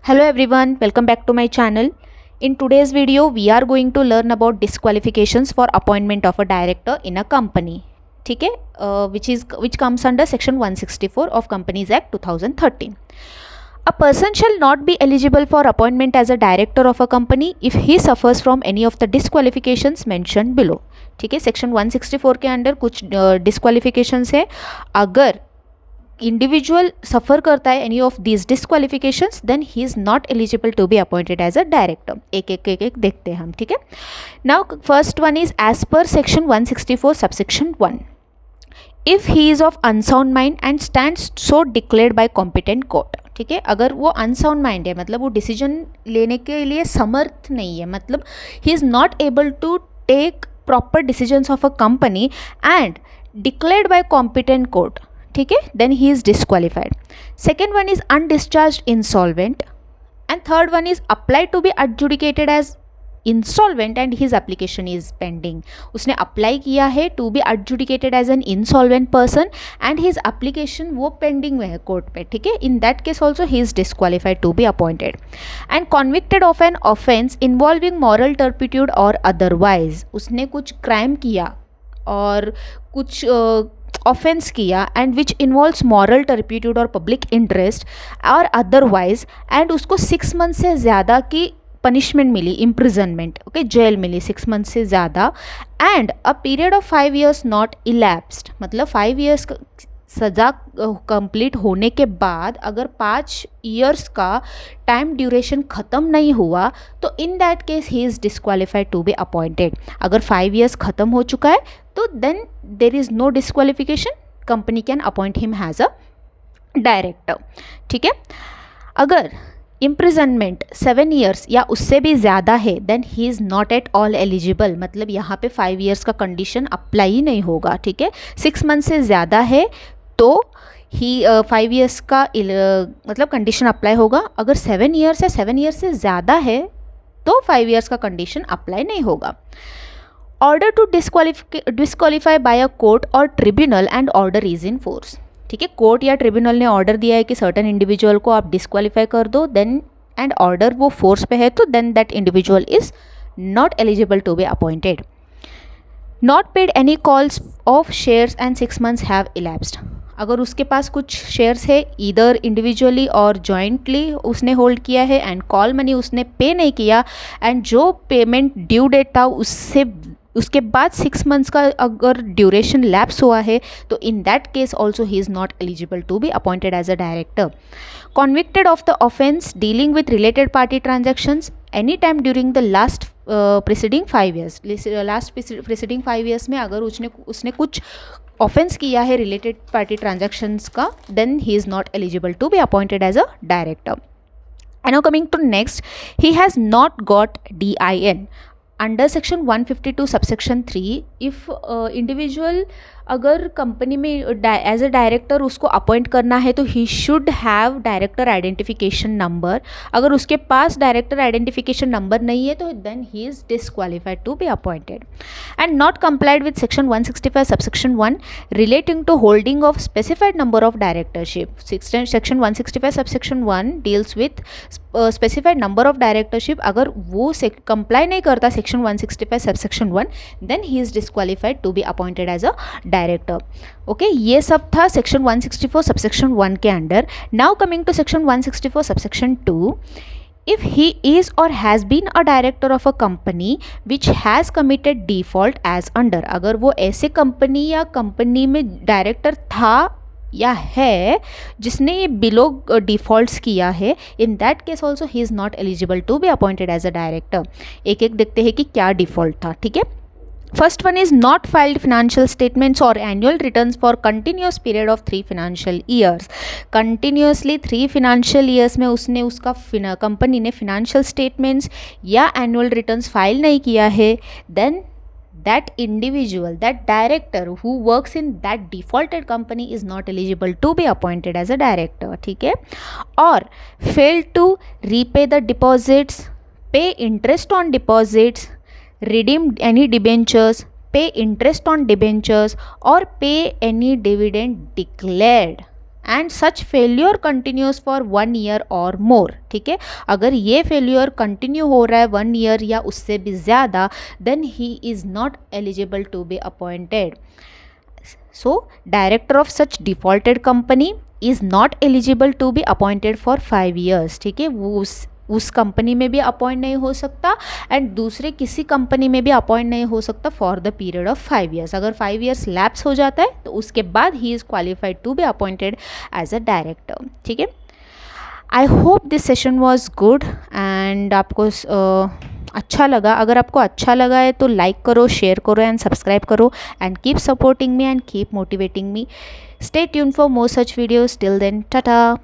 Hello everyone, welcome back to my channel. In today's video, we are going to learn about disqualifications for appointment of a director in a company. ठीक है, which comes under section 164 of Companies Act 2013. A person shall not be eligible for appointment as a director of a company if he suffers from any of the disqualifications mentioned below. ठीक है, section 164 के under कुछ डिस्क्वालिफिकेशंस है. अगर individual suffer करता है any of these disqualifications then he is not eligible to be appointed as a director. एक देखते हैं हम. ठीक है, now first one is as per section 164 subsection 1. If he is of unsound mind and stands so declared by competent court. ठीक है, अगर वो अनसाउंड माइंड है मतलब वो डिसीजन लेने के लिए समर्थ नहीं है, मतलब he is not able to take proper decisions of a company and declared by competent court. ठीक है, then he is disqualified. Second one is undischarged insolvent and third one is apply to be adjudicated as insolvent and his application is pending. उसने apply किया है to be adjudicated as an insolvent person and his application वो pending में है court पे. ठीक है, in that case also he is disqualified to be appointed. And convicted of an offence involving moral turpitude और otherwise, उसने कुछ crime किया और कुछ ऑफेंस किया and which involves moral turpitude और पब्लिक इंटरेस्ट और अदरवाइज, एंड उसको 6 मंथ से ज़्यादा की पनिशमेंट मिली, इम्प्रिजनमेंट, ओके, जेल मिली 6 मंथ से ज़्यादा, and a period of 5 years not elapsed, मतलब 5 years सज़ा कंप्लीट होने के बाद अगर 5 years का टाइम ड्यूरेशन ख़त्म नहीं हुआ तो in that case he is disqualified to be appointed. अगर 5 years ख़त्म हो चुका है तो then there is no disqualification, company can appoint him has a director. ठीक है, अगर इम्प्रिजनमेंट 7 years या उससे भी ज़्यादा है then he is not at all eligible, मतलब यहाँ पे 5 years का कंडीशन अप्लाई ही नहीं होगा. ठीक है, 6 months से ज़्यादा है तो ही 5 years का मतलब कंडीशन अप्लाई होगा. अगर 7 years है, 7 years से ज़्यादा है तो 5 years का कंडीशन अप्लाई नहीं होगा. Order to disqualify by a court और tribunal and order is in force. ठीक है, कोर्ट या ट्रिब्यूनल ने ऑर्डर दिया है कि सर्टन इंडिविजुअल को आप डिस्क्वालीफाई कर दो, देन एंड ऑर्डर वो फोर्स पे है तो then that individual is not eligible to be appointed. Not paid any calls of shares and 6 months have elapsed. अगर उसके पास कुछ शेयर्स है इधर इंडिविजुअली और जॉइंटली उसने होल्ड किया है एंड कॉल मनी उसने पे नहीं किया एंड जो पेमेंट ड्यू डेट था उसके बाद 6 months का अगर ड्यूरेशन लैप्स हुआ है तो in that case also he is not eligible to be appointed as a director. Convicted of the offence dealing with related party transactions any time during the last preceding 5 years. Last preceding 5 years में अगर उसने कुछ offence किया है related party transactions का then he is not eligible to be appointed as a director. And now coming to next, he has not got DIN. Under section 152 subsection 3 if individual अगर company में as a director उसको appoint करना है तो he should have director identification number. अगर उसके पास director identification number नहीं है तो then he is disqualified to be appointed. And not complied with section 165 subsection 1 relating to holding of specified number of directorship. Section 165 subsection 1 deals with specified number of directorship. अगर वो comply नहीं करता section 165 subsection 1 then he is disqualified to be appointed as a director. Okay, ये सब था section 164 subsection 1 के under. Now coming to section 164 subsection 2. If he is or has been a director of a company which has committed default as under, अगर वो ऐसे company या company में director था या है जिसने ये बिलो डिफ़ॉल्ट्स किया है in that case also he is not eligible to be appointed as a director. एक देखते हैं कि क्या डिफ़ॉल्ट था. ठीक है, first one is not filed financial statements और annual returns for continuous period of 3 financial years. Continuously 3 financial years में उसने उसका कंपनी ने फिनेंशियल स्टेटमेंट्स या एनुअल रिटर्न्स फाइल नहीं किया है then that individual, that director who works in that defaulted company is not eligible to be appointed as a director. ठीक है, और failed to repay the deposits, pay interest on deposits, redeem any debentures, pay interest on debentures or pay any dividend declared and such failure continuous for 1 year और मोर, ठीक है। अगर ये failure continue हो रहा है 1 ईयर या उससे भी ज़्यादा, then he is not eligible to be appointed. So director of such defaulted company is not eligible to be appointed for 5 years, ठीक है। वो उस कंपनी में भी अपॉइंट नहीं हो सकता एंड दूसरे किसी कंपनी में भी अपॉइंट नहीं हो सकता for the period of 5 years. अगर 5 years लैप्स हो जाता है तो उसके बाद he is qualified to be appointed as a director, ठीक है। I hope this session was good and आपको अच्छा लगा. अगर आपको अच्छा लगा है तो लाइक करो, शेयर करो एंड सब्सक्राइब करो and keep supporting me and keep motivating me. Stay tune for more such videos. Till then, Tata.